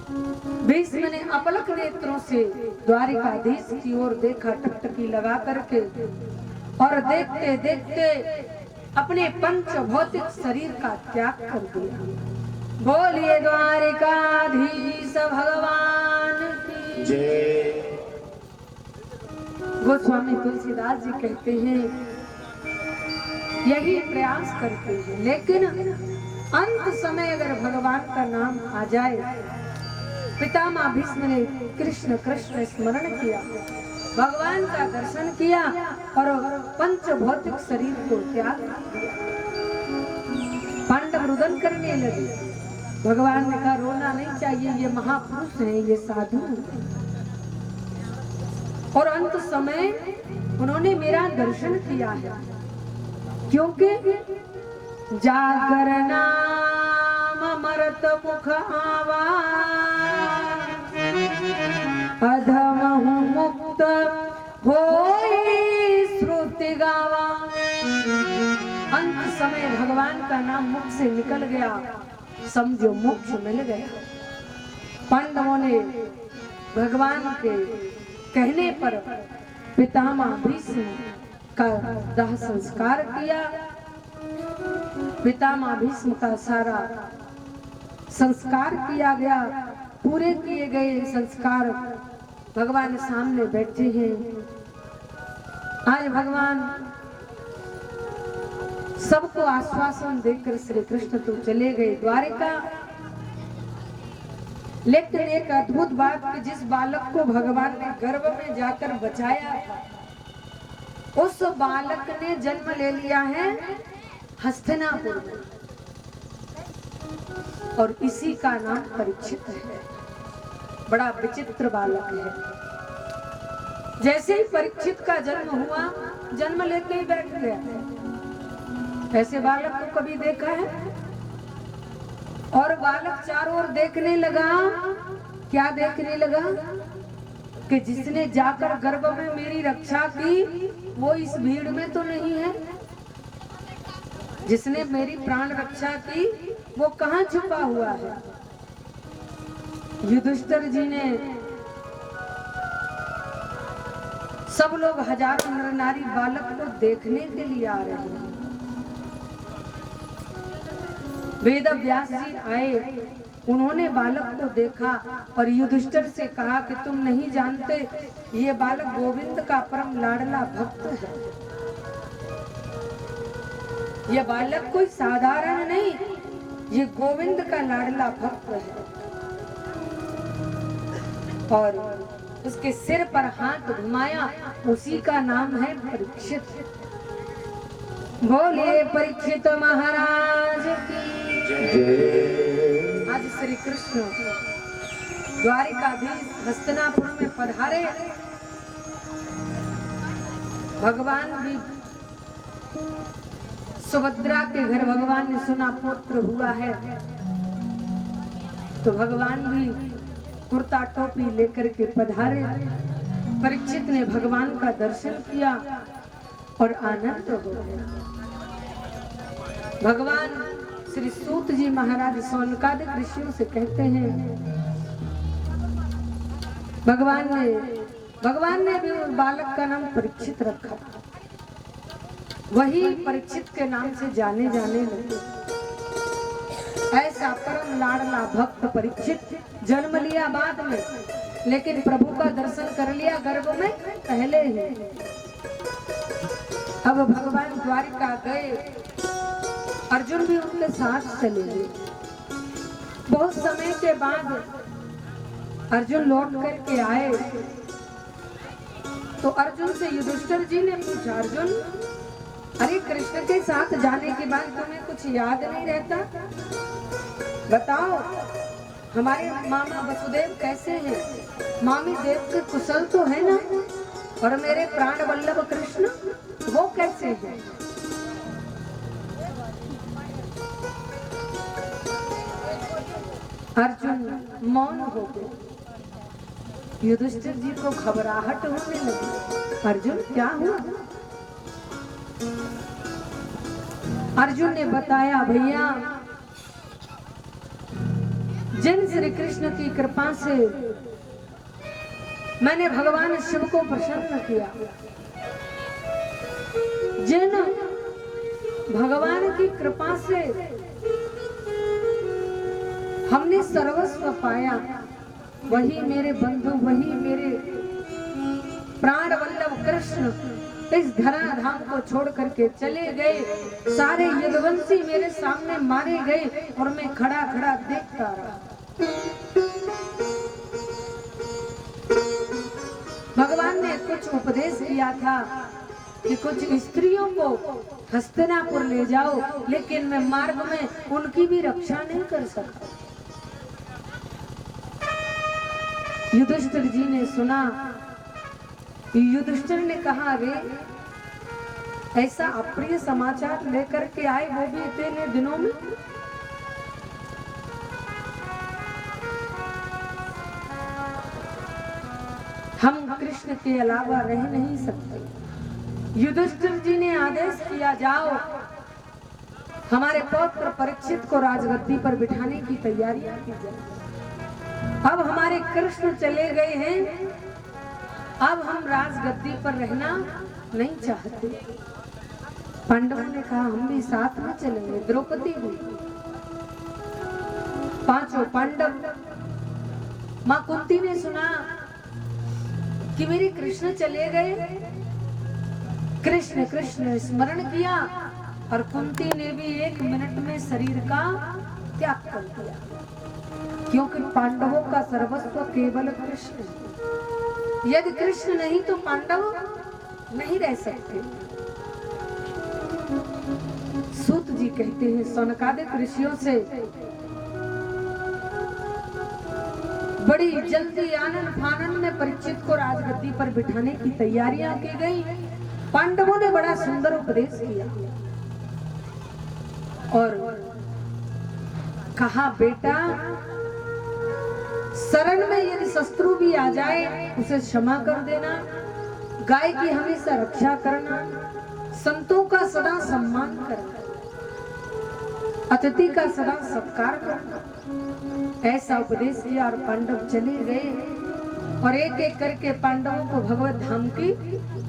भीष्म ने अपलक नेत्रों से द्वारिकाधीश की ओर देखा, टकटकी लगा करके, और देखते देखते अपने पंच भौतिक शरीर का त्याग कर दिया। बोलिए द्वारिकाधीश भगवान की जय। गोस्वामी तुलसीदास जी कहते हैं यही प्रयास करते हैं, लेकिन अंत समय अगर भगवान का नाम आ जाए, पितामह भीष्म ने कृष्ण कृष्ण स्मरण किया, भगवान का दर्शन किया और पंच भौतिक शरीर को त्याग दिया। पांडव रुदन करने लगे। भगवान ने कहा रोना नहीं चाहिए, ये महापुरुष हैं, ये साधु हैं। और अंत समय उन्होंने मेरा दर्शन किया है, क्योंकि जागर नाम अमृत मुख आवा, अधम मुक्त होई श्रुति गावा। अंत समय भगवान का नाम मुख से निकल गया, समझो मोक्ष मिल गया। पांडवों ने भगवान के कहने पर पितामह भीष्म का दाह संस्कार किया। पितामह भीष्म का सारा संस्कार किया गया। पूरे किए गए संस्कार भगवान सामने बैठे हैं। आज भगवान सबको आश्वासन देकर श्री कृष्ण तो चले गए द्वारिका, लेकिन एक अद्भुत बात कि जिस बालक को भगवान ने गर्भ में जाकर बचाया था, उस बालक ने जन्म ले लिया है हस्तिनापुर में, और इसी का नाम परीक्षित है। बड़ा विचित्र बालक है। जैसे ही परीक्षित का जन्म हुआ, जन्म लेके ही बैठ गया। ऐसे बालक को कभी देखा है? और बालक चारों ओर देखने लगा। क्या देखने लगा? कि जिसने जाकर गर्भ में मेरी रक्षा की वो इस भीड़ में तो नहीं है। जिसने मेरी प्राण रक्षा की वो कहाँ छुपा हुआ है? युधिष्ठिर जी ने, सब लोग हजारों नर नारी बालक को देखने के लिए आ रहे हैं। वेद व्यास जी आए, उन्होंने बालक को देखा और युधिष्ठिर से कहा कि तुम नहीं जानते, ये बालक गोविंद का परम लाडला भक्त है। ये बालक कोई साधारण नहीं, ये गोविंद का लाडला भक्त है। और उसके सिर पर हाथ घुमाया, उसी का नाम है परीक्षित। बोलिए परीक्षित महाराज की जय। आज श्री कृष्ण द्वारिकाधीश हस्तिनापुर में पधारे। भगवान भी, सुभद्रा के घर भगवान ने सुना पुत्र हुआ है, तो भगवान भी कुर्ता टोपी लेकर के पधारे। परीक्षित ने भगवान का दर्शन किया और आनंद हो गया। भगवान श्री सूत जी महाराज सौनकादिक ऋषियों से कहते हैं, भगवान ने भी उस बालक का नाम परीक्षित रखा। वही परीक्षित के नाम से जाने लगे। ऐसा परम लाडला भक्त परीक्षित जन्म लिया बाद में, लेकिन प्रभु का दर्शन कर लिया गर्भ में पहले ही। अब भगवान द्वारिका गए, अर्जुन भी उनके साथ चले गए। बहुत समय के बाद अर्जुन लौट करके आए, तो अर्जुन से युधिष्ठिर जी ने पूछा, अर्जुन अरे कृष्ण के साथ जाने के बाद तुम्हें कुछ याद नहीं रहता? बताओ हमारे मामा वसुदेव कैसे हैं? मामी देव के कुशल तो है ना? और मेरे प्राण वल्लभ कृष्ण वो कैसे हैं? अर्जुन मौन हो गए। युधिष्ठिर जी को घबराहट होने लगी। अर्जुन क्या हुआ? अर्जुन ने बताया, भैया जिन श्री कृष्ण की कृपा से मैंने भगवान शिव को प्रसन्न किया, जिन भगवान की कृपा से हमने सर्वस्व पाया, वही मेरे बंधु, वही मेरे प्राण वल्लभ कृष्ण इस धराधाम को छोड़ करके चले गए। सारे यदुवंशी मेरे सामने मारे गए और मैं खड़ा खड़ा देखता रहा। भगवान ने कुछ उपदेश किया था कि कुछ स्त्रियों को हस्तिनापुर ले जाओ, लेकिन मैं मार्ग में उनकी भी रक्षा नहीं कर सकता। युधिष्ठिर जी ने सुना। युधिष्ठिर ने कहा, रे ऐसा अप्रिय समाचार लेकर के आए, वो भी इतने दिनों में। हम कृष्ण के अलावा रह नहीं सकते। युधिष्ठिर जी ने आदेश किया, जाओ हमारे पौत्र परीक्षित को राजगद्दी पर बिठाने की तैयारियां की जाए। अब हमारे कृष्ण चले गए हैं, अब हम राजगद्दी पर रहना नहीं चाहते। पांडवों ने कहा, हम भी साथ में चलेंगे। द्रौपदी भी, पांचों पांडव। मां कुंती ने सुना कि मेरे कृष्ण चले गए, कृष्ण कृष्ण स्मरण किया और कुंती ने भी 1 मिनट में शरीर का त्याग कर दिया, क्योंकि पांडवों का सर्वस्व केवल कृष्ण है। यदि कृष्ण नहीं तो पांडव नहीं रह सकते। सूत जी कहते हैं, सौनकादिक ऋषियों से बड़ी जल्दी आनंद फानन में परीक्षित को राजगद्दी पर बिठाने की तैयारियां की गई। पांडवों ने बड़ा सुंदर उपदेश किया और कहा, बेटा शरण में यदि शत्रु भी आ जाए उसे क्षमा कर देना, गाय की हमेशा रक्षा करना, संतों का सदा सम्मान करना, अतिथि का सदा सत्कार करना, ऐसा उपदेश किया। और पांडव चले गए और एक एक करके पांडवों को भगवत धाम की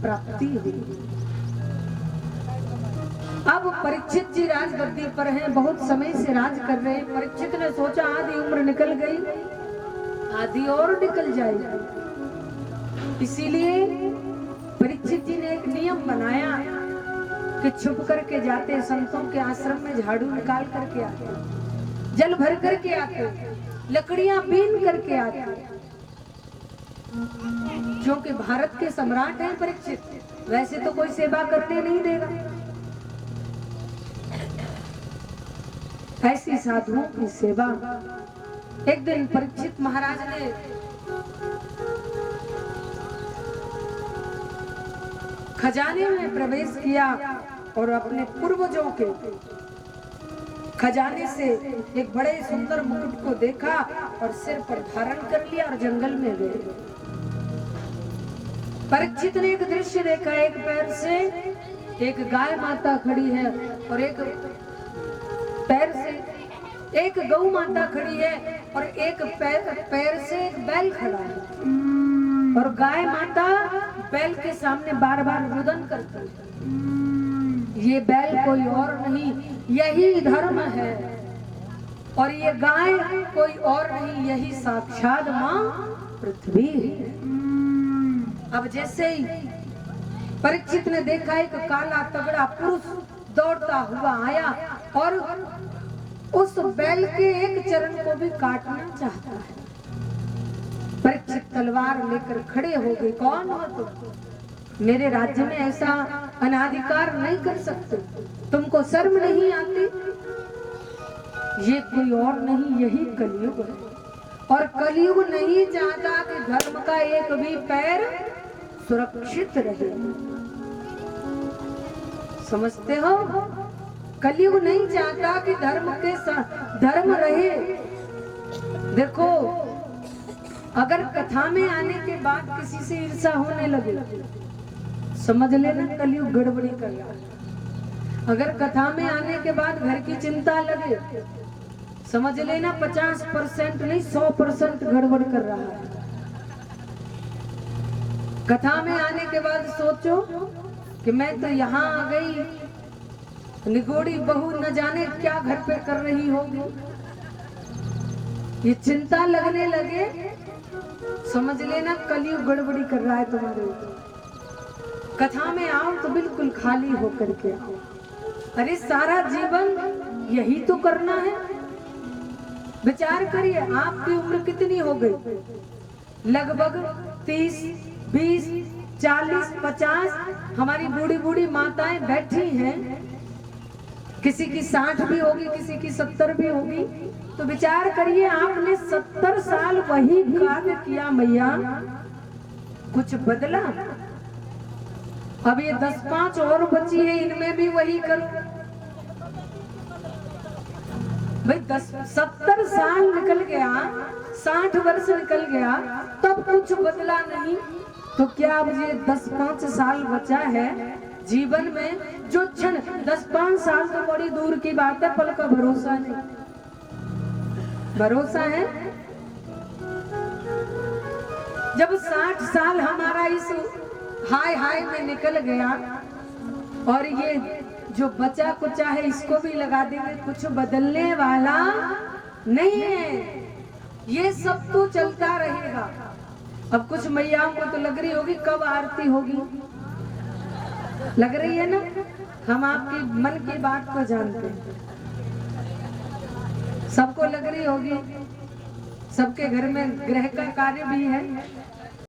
प्राप्ति हुई। अब परीक्षित जी राजगद्दी पर हैं, बहुत समय से राज कर रहे हैं। परीक्षित ने सोचा, आधी उम्र निकल गई, आधी और निकल जाएगी। इसीलिए परीक्षित जी ने एक नियम बनाया कि छुप करके जाते, संतों के आश्रम में झाड़ू निकाल करके आते, जल भर करके आते, लकड़ियां बीन करके आते, क्योंकि भारत के सम्राट हैं परीक्षित, वैसे तो कोई सेवा करने नहीं देगा। ऐसी साधुओं की सेवा। एक दिन परीक्षित महाराज ने खजाने में प्रवेश किया और अपने पूर्वजों के खजाने से एक बड़े सुंदर मुकुट को देखा और सिर पर धारण कर लिया और जंगल में गए। परीक्षित ने एक दृश्य देखा, एक पैर से एक गाय माता खड़ी है और एक पैर से एक गौ माता खड़ी है और एक पैर से एक बैल खड़ा है और गाय माता बैल के सामने बार बार रुदन करती है। ये बैल कोई और नहीं, यही धर्म है, और ये गाय कोई और नहीं, यही साक्षात मां पृथ्वी है। अब जैसे ही परीक्षित ने देखा, एक काला तगड़ा पुरुष दौड़ता हुआ आया और उस बैल के एक चरण को भी काटना चाहता है। परीक्षित तलवार लेकर खड़े हो गए, कौन हो तुम? मेरे राज्य में ऐसा अनाधिकार नहीं कर सकते, तुमको शर्म नहीं आती? ये कोई और नहीं, यही कलयुग है, और कलयुग नहीं चाहता कि धर्म का एक भी पैर सुरक्षित रहे। समझते हो? कलयुग नहीं चाहता कि धर्म के धर्म रहे। देखो, अगर कथा में आने के बाद किसी से ईर्ष्या होने लगे, समझ लेना कलयुग गड़बड़ी कर रहा है। अगर कथा में आने के बाद घर की चिंता लगे, समझ लेना 50% नहीं 100% गड़बड़ कर रहा है। कथा में आने के बाद सोचो कि मैं तो यहाँ आ गई, निगोड़ी बहू न जाने क्या घर पे कर रही होगी, ये चिंता लगने लगे, समझ लेना कलयुग गड़बड़ी कर रहा है तुम्हारे ऊपर। कथा में आओ तो बिल्कुल खाली होकर के आओ। अरे सारा जीवन यही तो करना है। विचार करिए, आपकी उम्र कितनी हो गई? लगभग 30, 20, 40, 50 हमारी बूढ़ी बूढ़ी माताएं बैठी हैं। किसी की 60 भी होगी, किसी की 70 भी होगी। तो विचार करिए, आपने 70 साल वही कार्य किया मैया, कुछ बदला? अब ये 10-5 और बची है, इनमें भी वही करो भाई। 70 साल निकल गया, 60 वर्ष निकल गया, तब कुछ बदला नहीं, तो क्या अब ये 10-5 साल बचा है जीवन में? जो क्षण 10-5 साल तो बड़ी दूर की बात है, पल का भरोसा नहीं। भरोसा है जब 60 साल हमारा इस हाय हाय में निकल गया, और ये जो बचा कुचा है इसको भी लगा देंगे, कुछ बदलने वाला नहीं है। ये सब तो चलता रहेगा। अब कुछ मैयाओं को तो लग रही होगी कब आरती होगी, लग रही है ना? हम आपकी मन की बात को जानते हैं, सबको लग रही होगी। सबके घर में ग्रह का कार्य भी है,